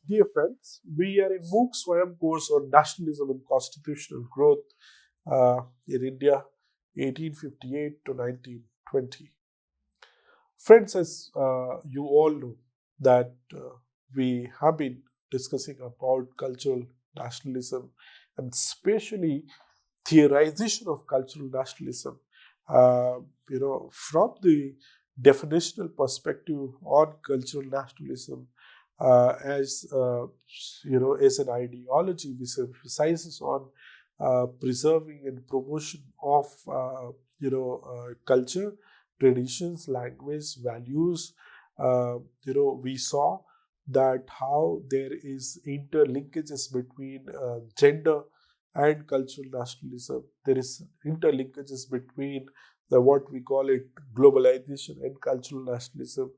Dear friends, we are in MOOC's Swayam course on nationalism and constitutional growth in India, 1858 to 1920. Friends, as you all know, that we have been discussing about cultural nationalism and especially theorization of cultural nationalism. Uh, from the definitional perspective on cultural nationalism, as an ideology which emphasizes on preserving and promotion of culture, traditions, language, values. We saw that how there is interlinkages between gender and cultural nationalism. There is interlinkages between the what we call it globalization and cultural nationalism,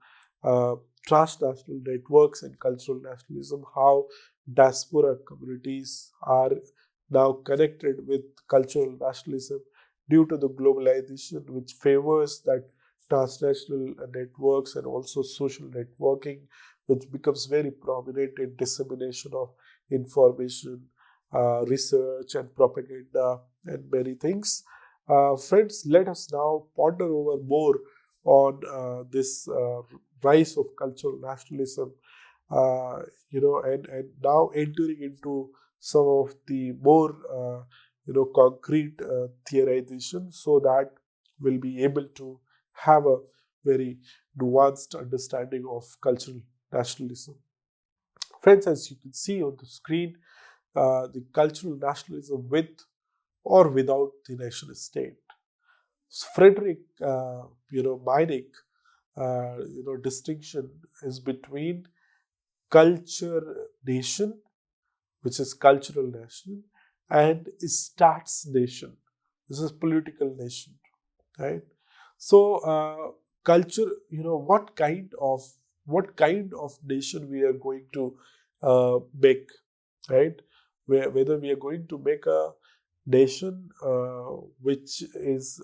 uh, transnational networks and cultural nationalism, how diaspora communities are now connected with cultural nationalism due to the globalization, which favors that transnational networks and also social networking, which becomes very prominent in dissemination of information, research, and propaganda, and many things. Friends, let us now ponder over more on this rise of cultural nationalism, and now entering into some of the more, concrete theorization so that we'll be able to have a very nuanced understanding of cultural nationalism. Friends, as you can see on the screen, the cultural nationalism with or without the nation state. Frederick, Meinig, distinction is between culture nation, which is cultural nation, and stats nation. This is political nation, right? So, culture, what kind of nation we are going to make, right? Whether we are going to make a nation which is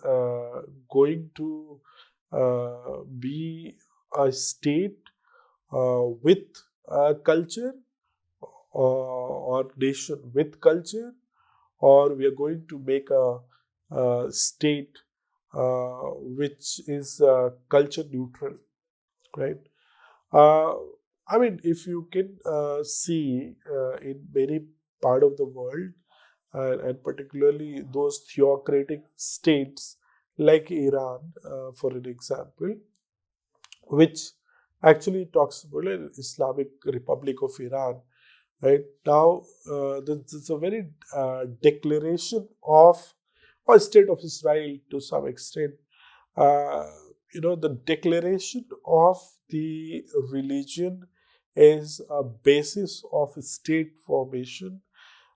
going to be a state with culture, or nation with culture, or we are going to make a state which is culture neutral, right? Uh, I mean, if you can see in many part of the world, and particularly those theocratic states like Iran, for an example, which actually talks about an Islamic Republic of Iran. Right now, this is a very declaration of a state of Israel to some extent. Uh, the declaration of the religion is a basis of state formation,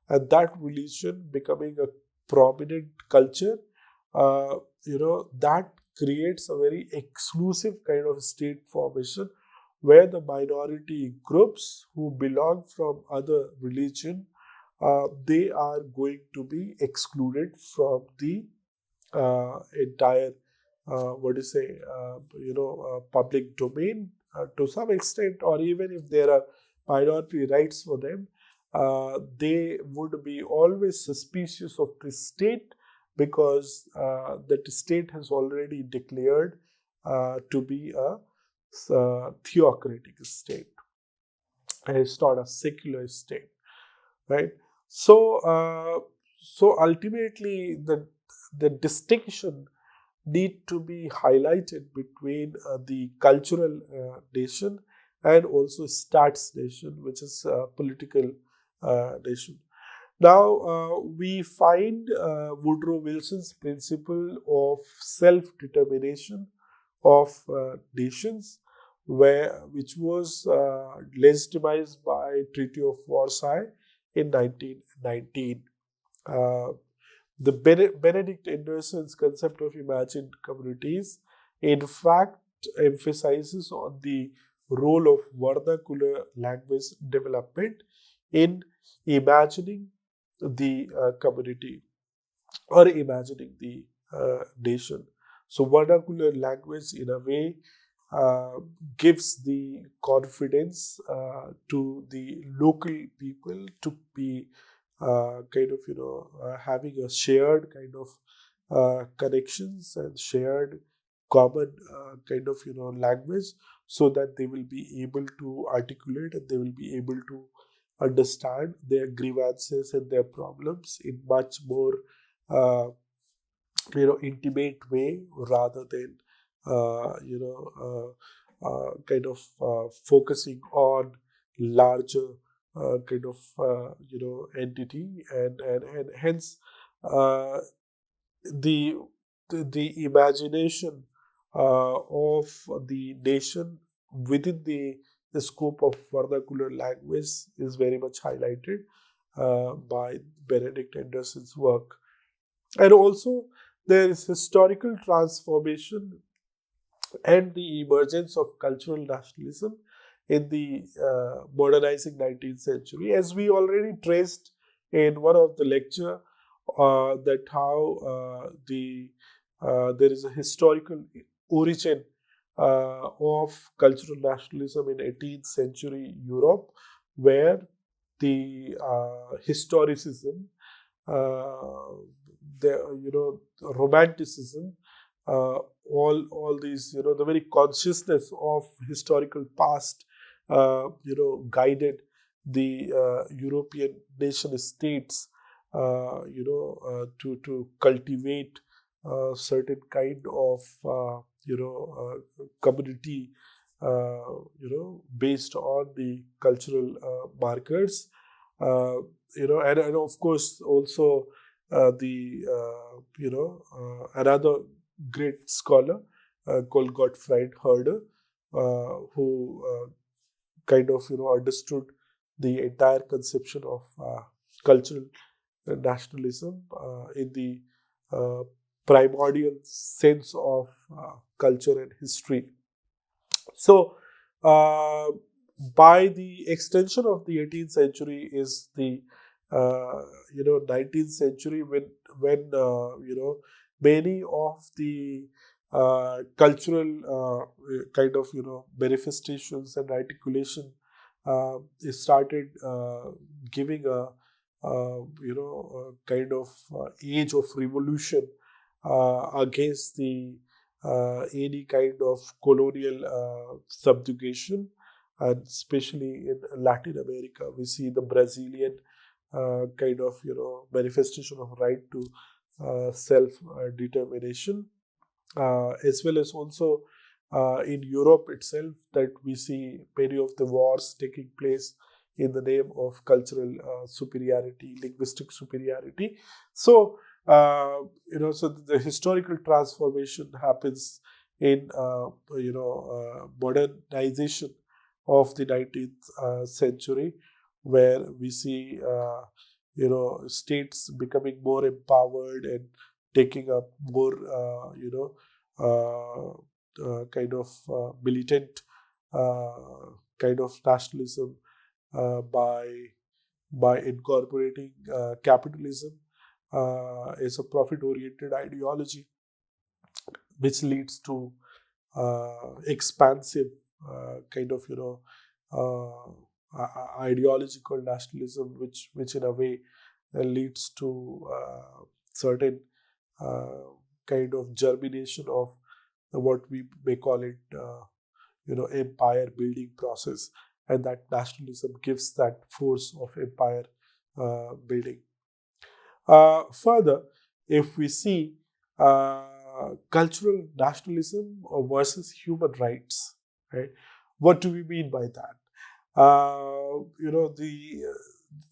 and that religion becoming a prominent culture, uh, that creates a very exclusive kind of state formation where the minority groups who belong from other religion, they are going to be excluded from the entire, what do you say, public domain to some extent, or even if there are minority rights for them, they would be always suspicious of the state because that state has already declared to be a theocratic state, and it's not a secular state, right? So, so ultimately, the distinction need to be highlighted between the cultural nation and also stats nation, which is political nation. Now, we find Woodrow Wilson's principle of self-determination of nations, which was legitimized by Treaty of Versailles in 1919. Uh, the Benedict Anderson's concept of imagined communities, in fact, emphasizes on the role of vernacular language development in imagining the community or imagining the nation. So, vernacular language, in a way, uh, gives the confidence to the local people to be having a shared kind of connections and shared common kind of language, so that they will be able to articulate and they will be able to understand their grievances and their problems in much more uh, intimate way, rather than kind of focusing on larger kind of entity, and hence uh, the the imagination of the nation within the scope of vernacular language is very much highlighted by Benedict Anderson's work. And also, there is historical transformation and the emergence of cultural nationalism in the modernizing 19th century, as we already traced in one of the lecture, that how there is a historical origin of cultural nationalism in 18th century Europe, where the historicism, uh, the romanticism, all these, the very consciousness of historical past, guided the European nation states, to cultivate certain kind of community, based on the cultural markers. Uh, and of course also the another great scholar called Gottfried Herder, who kind of understood the entire conception of cultural nationalism in the uh, primordial sense of culture and history. So, uh, by the extension of the 18th century is the 19th century, when many of the cultural kind of manifestations and articulation started giving a kind of age of revolution against the any kind of colonial subjugation, and especially in Latin America, we see the Brazilian kind of manifestation of right to self determination, as well as also in Europe itself, that we see many of the wars taking place in the name of cultural superiority, linguistic superiority. So, so the historical transformation happens in, modernization of the 19th century, where we see, states becoming more empowered and taking up more, kind of militant kind of nationalism by incorporating capitalism as a profit-oriented ideology, which leads to expansive kind of ideological nationalism, which in a way leads to certain uh, kind of germination of what we may call it, empire building process, and that nationalism gives that force of empire building. Further, if we see cultural nationalism versus human rights, right? What do we mean by that?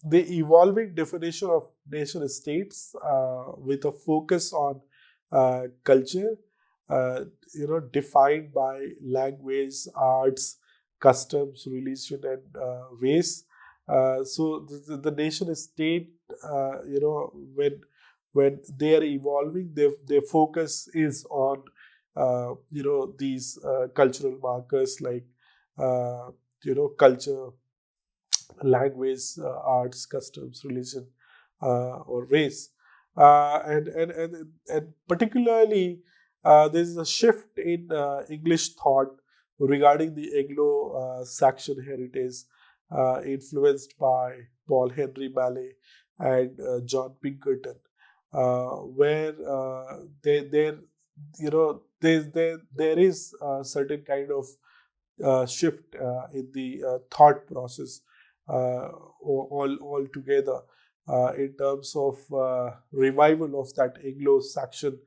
The evolving definition of nation states with a focus on culture, defined by language, arts, customs, religion, and race. So the nation state, when they are evolving, their focus is on these cultural markers like culture, language, arts, customs, religion, or race, and particularly there is a shift in English thought regarding the Anglo-Saxon heritage influenced by Paul Henry Malley and John Pinkerton, where there there is a certain kind of shift in the thought process all together in terms of revival of that Anglo-Saxon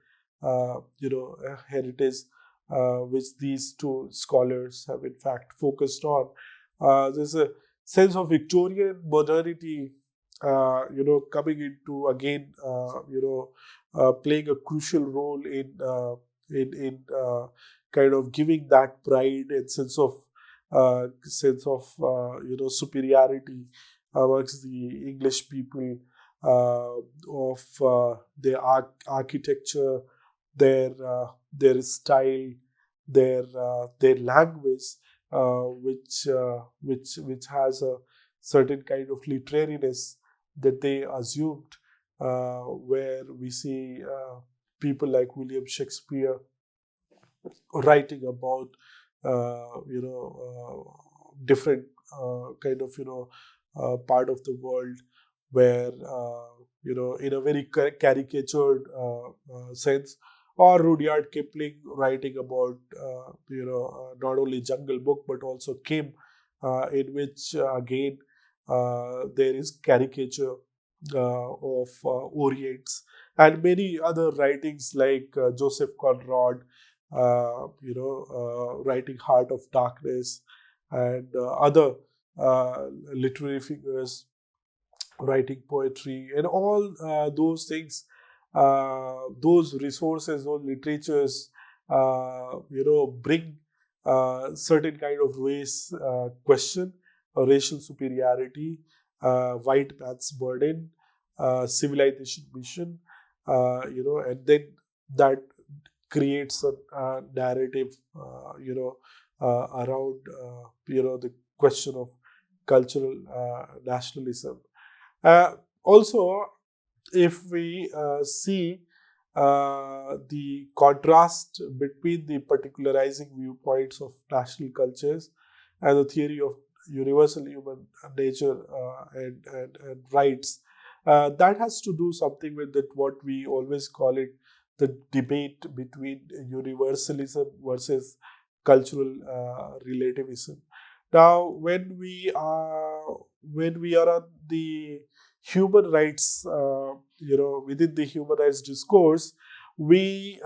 heritage, which these two scholars have in fact focused on. There's a sense of Victorian modernity, coming into again, playing a crucial role in kind of giving that pride and sense of superiority amongst the English people, of their architecture, their style, their language, which has a certain kind of literariness that they assumed, where we see people like William Shakespeare writing about different kind of part of the world where in a very caricatured sense, or Rudyard Kipling writing about not only Jungle Book but also Kim, in which again there is caricature of Orients, and many other writings like Joseph Conrad, writing Heart of Darkness, and other literary figures writing poetry, and all those things, those resources, those literatures, bring certain kind of race question, racial superiority, white man's burden, civilization mission, and then that creates a narrative, around, the question of cultural nationalism. Also, if we see the contrast between the particularizing viewpoints of national cultures and the theory of universal human nature and rights, that has to do something with that, what we always call it, the debate between universalism versus cultural relativism. Now, when we are on the human rights, within the human rights discourse, we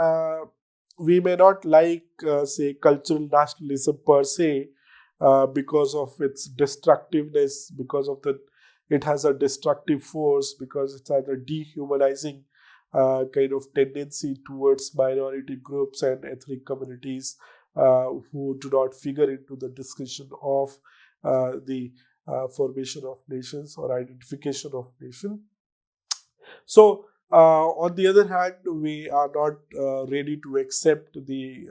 we may not like, say, cultural nationalism per se, because of its destructiveness, because of the it has a destructive force, because it has a dehumanizing kind of tendency towards minority groups and ethnic communities who do not figure into the discussion of the formation of nations or identification of nation. So, on the other hand, we are not ready to accept the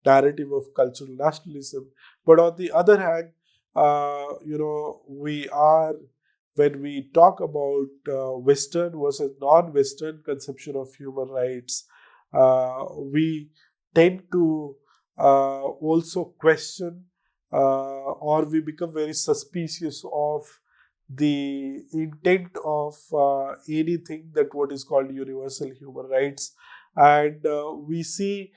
narrative of cultural nationalism. But on the other hand, we are, when we talk about Western versus non-Western conception of human rights, we tend to also question, or we become very suspicious of the intent of anything that what is called universal human rights, and we see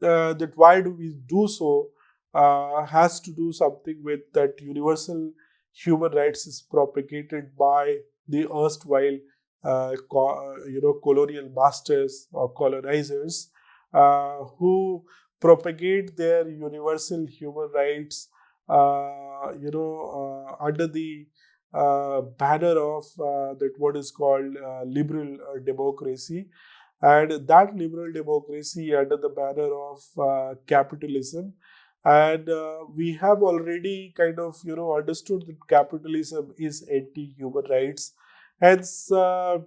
that why do we do so has to do something with that universal human rights is propagated by the erstwhile colonial masters or colonizers, who propagate their universal human rights under the banner of that what is called liberal democracy, and that liberal democracy under the banner of capitalism. And we have already kind of understood that capitalism is anti-human rights. Hence, the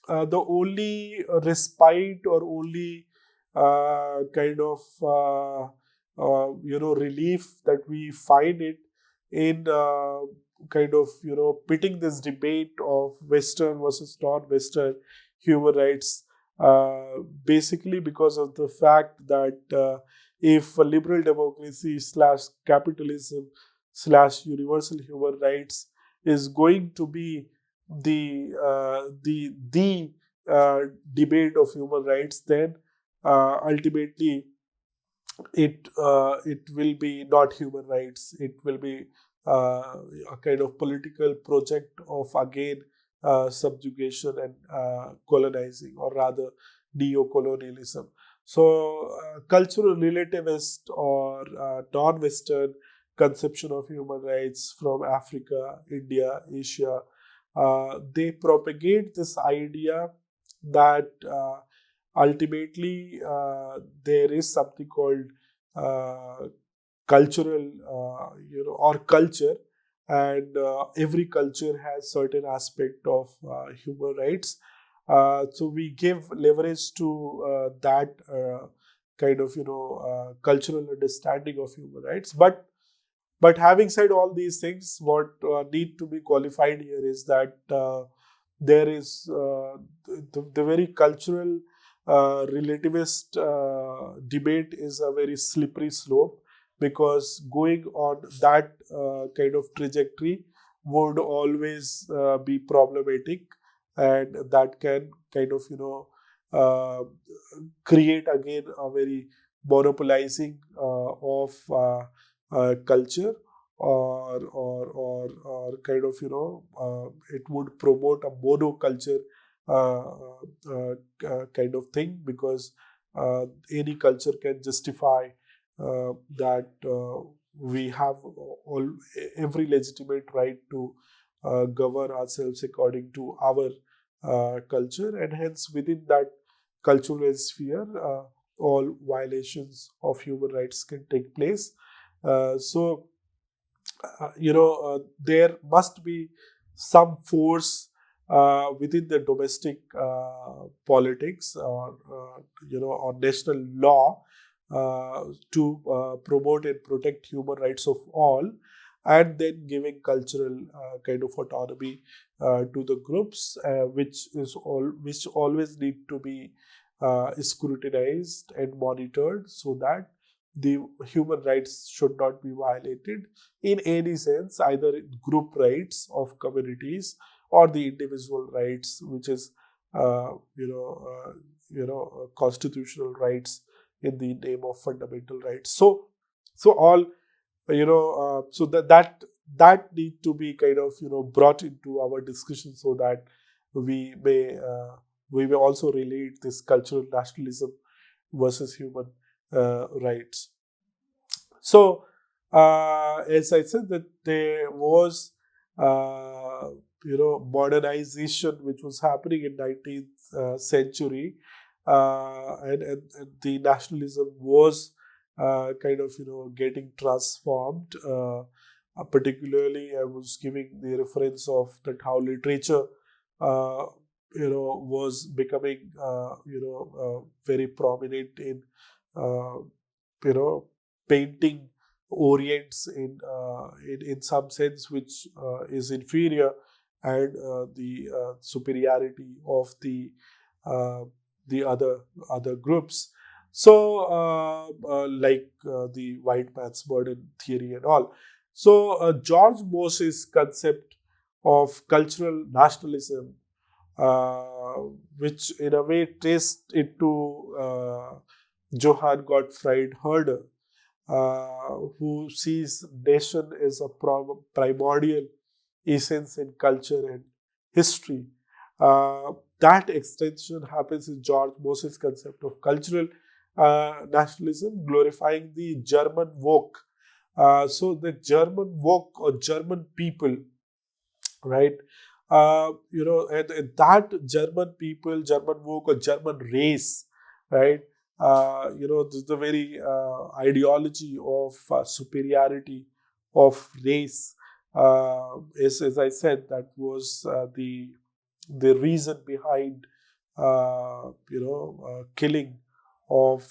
only respite or only kind of relief that we find it in kind of pitting this debate of Western versus non-Western human rights, basically because of the fact that if liberal democracy slash capitalism slash universal human rights is going to be the debate of human rights, then ultimately it will be not human rights. It will be a kind of political project of again subjugation and colonizing, or rather neo-colonialism. So, cultural relativist or non-Western conception of human rights from Africa, India, Asia, they propagate this idea that ultimately there is something called uh, cultural, or culture, and every culture has certain aspect of human rights. So we give leverage to that kind of cultural understanding of human rights. But having said all these things, what need to be qualified here is that there is the very cultural relativist debate is a very slippery slope, because going on that kind of trajectory would always be problematic, and that can kind of uh, create again a very monopolizing of culture, or kind of it would promote a monoculture kind of thing, because any culture can justify that we have every legitimate right to govern ourselves according to our culture, and hence within that cultural sphere, all violations of human rights can take place. So, there must be some force within the domestic politics, or national law, to promote and protect human rights of all, and then giving cultural kind of autonomy to the groups, which always need to be scrutinized and monitored, so that the human rights should not be violated in any sense, either group rights of communities or the individual rights, which is uh, you know constitutional rights in the name of fundamental rights. So all so that need to be kind of brought into our discussion, so that we may uh, we may also relate this cultural nationalism versus human rights. So, as I said, that there was, modernization which was happening in 19th century, and the nationalism was kind of getting transformed. Particularly, I was giving the reference of that how literature, uh, was becoming, very prominent in. Uh, you know Painting orients in some sense which is inferior, and the superiority of uh, the other groups. So, like the white man's burden theory and all. So, George Moses' concept of cultural nationalism, uh, which in a way traced it to Johann Gottfried Herder, who sees nation as a primordial essence in culture and history. Uh, that extension happens in George Moses' concept of cultural nationalism, glorifying the German Volk. So the German Volk, or German people, right? And that German people, German folk, or German race, right? The very ideology of superiority of race, as I said, that was the reason behind killing of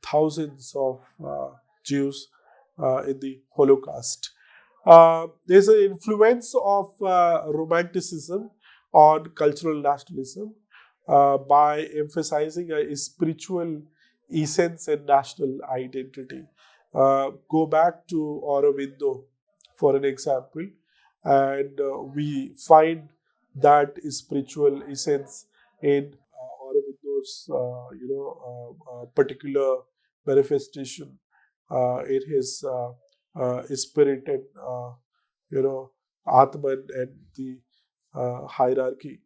thousands of Jews in the Holocaust. There's an influence of Romanticism on cultural nationalism by emphasizing a spiritual essence and national identity. Go back to Aurobindo for an example, and we find that spiritual essence in Aurobindo's, particular manifestation in his spirit and Atman and the hierarchy,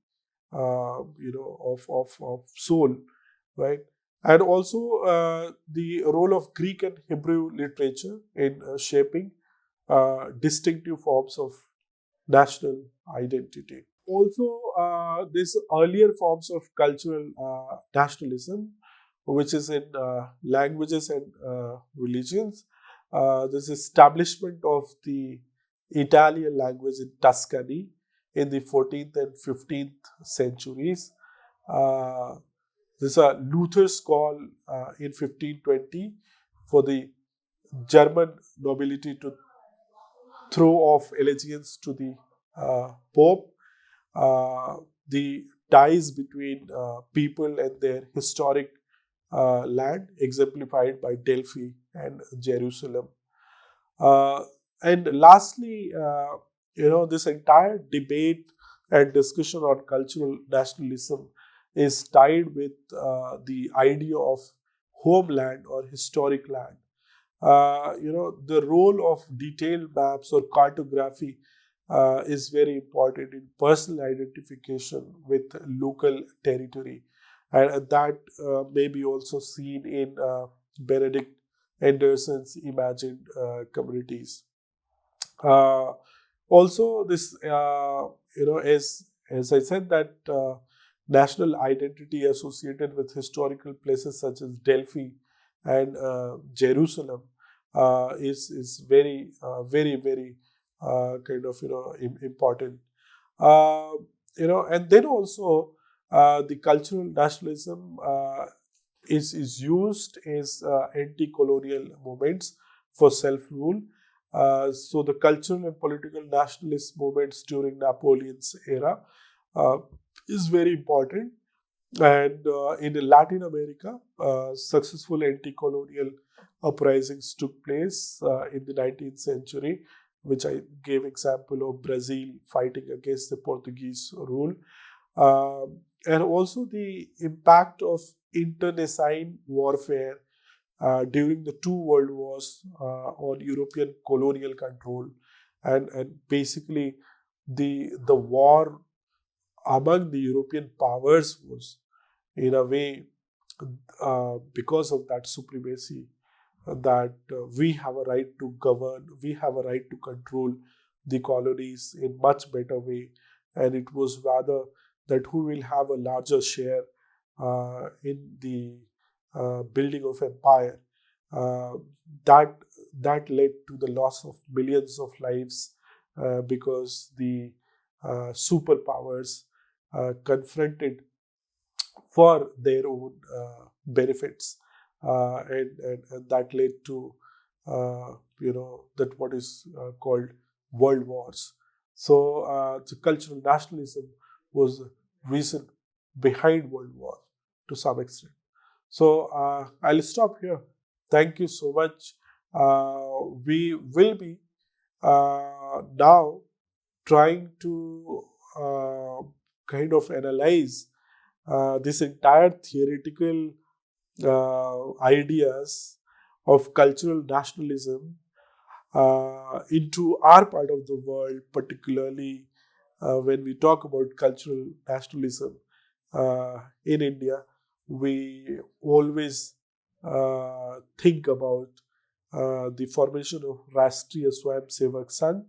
of soul, right? And also the role of Greek and Hebrew literature in shaping distinctive forms of national identity. Also, these earlier forms of cultural nationalism, which is in languages and religions, this establishment of the Italian language in Tuscany in the 14th and 15th centuries. Uh, this is a Luther's call in 1520 for the German nobility to throw off allegiance to the Pope. The ties between people and their historic land, exemplified by Delphi and Jerusalem. Uh, and lastly, this entire debate and discussion on cultural nationalism is tied with the idea of homeland or historic land. The role of detailed maps or cartography is very important in personal identification with local territory, and that may be also seen in Benedict Anderson's imagined communities. Uh, Also, this as I said, that national identity associated with historical places such as Delphi and Jerusalem is very very kind of important. Uh, and then also the cultural nationalism is used as anti-colonial movements for self-rule. So the cultural and political nationalist movements during Napoleon's era uh, is very important. And in Latin America, successful anti-colonial uprisings took place in the 19th century, which I gave example of Brazil fighting against the Portuguese rule. And also the impact of internecine warfare during the two world wars on European colonial control, and basically the war among the European powers was in a way because of that supremacy that we have a right to govern, we have a right to control the colonies in much better way, and it was rather that who will have a larger share in the building of empire. Uh, that that led to the loss of millions of lives because the superpowers confronted for their own benefits, and that led to that what is called world wars. So the cultural nationalism was the reason behind world war to some extent. So I'll stop here. Thank you so much. We will be now trying to kind of analyze this entire theoretical ideas of cultural nationalism into our part of the world, particularly when we talk about cultural nationalism in India. We always think about the formation of Rashtriya Swayamsevak Sangh,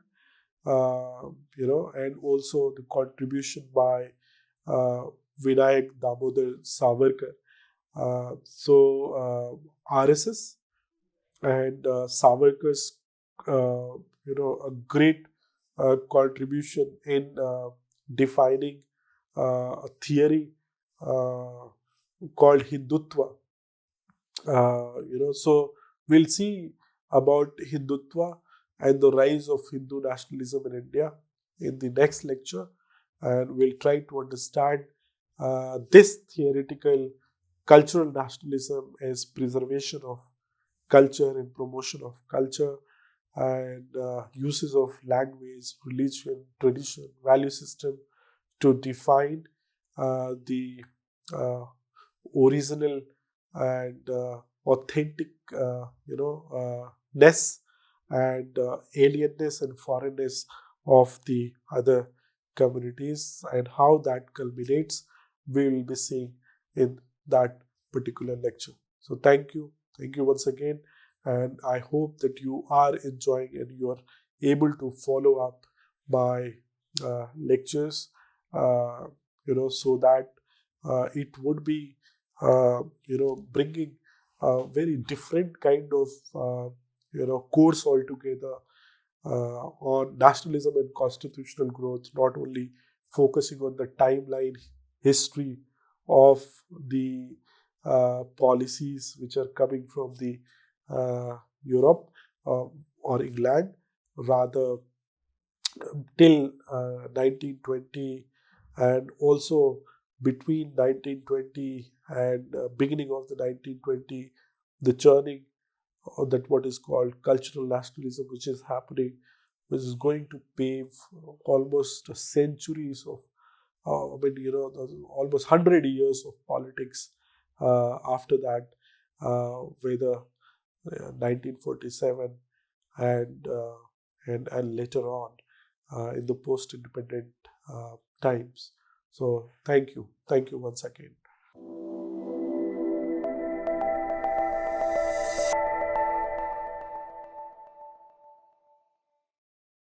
and also the contribution by Vinayak Damodar Savarkar. RSS and Savarkar's, a great contribution in defining a theory called Hindutva. So we'll see about Hindutva and the rise of Hindu nationalism in India in the next lecture, and we'll try to understand this theoretical cultural nationalism is preservation of culture and promotion of culture, and uses of language, religion, tradition, value system to define the uh, original and authentic, ness and alienness and foreignness of the other communities, and how that culminates, we will be seeing in that particular lecture. So thank you once again, and I hope that you are enjoying and you are able to follow up my lectures, uh, so that it would be, bringing a very different kind of, course altogether on nationalism and constitutional growth, not only focusing on the timeline history of the policies which are coming from the Europe or England, rather till 1920, and also between 1920 and beginning of the 1920, the churning that what is called cultural nationalism, which is happening, which is going to pave almost centuries of, almost 100 years of politics after that, whether 1947 and and later on in the post-independent times. So thank you once again.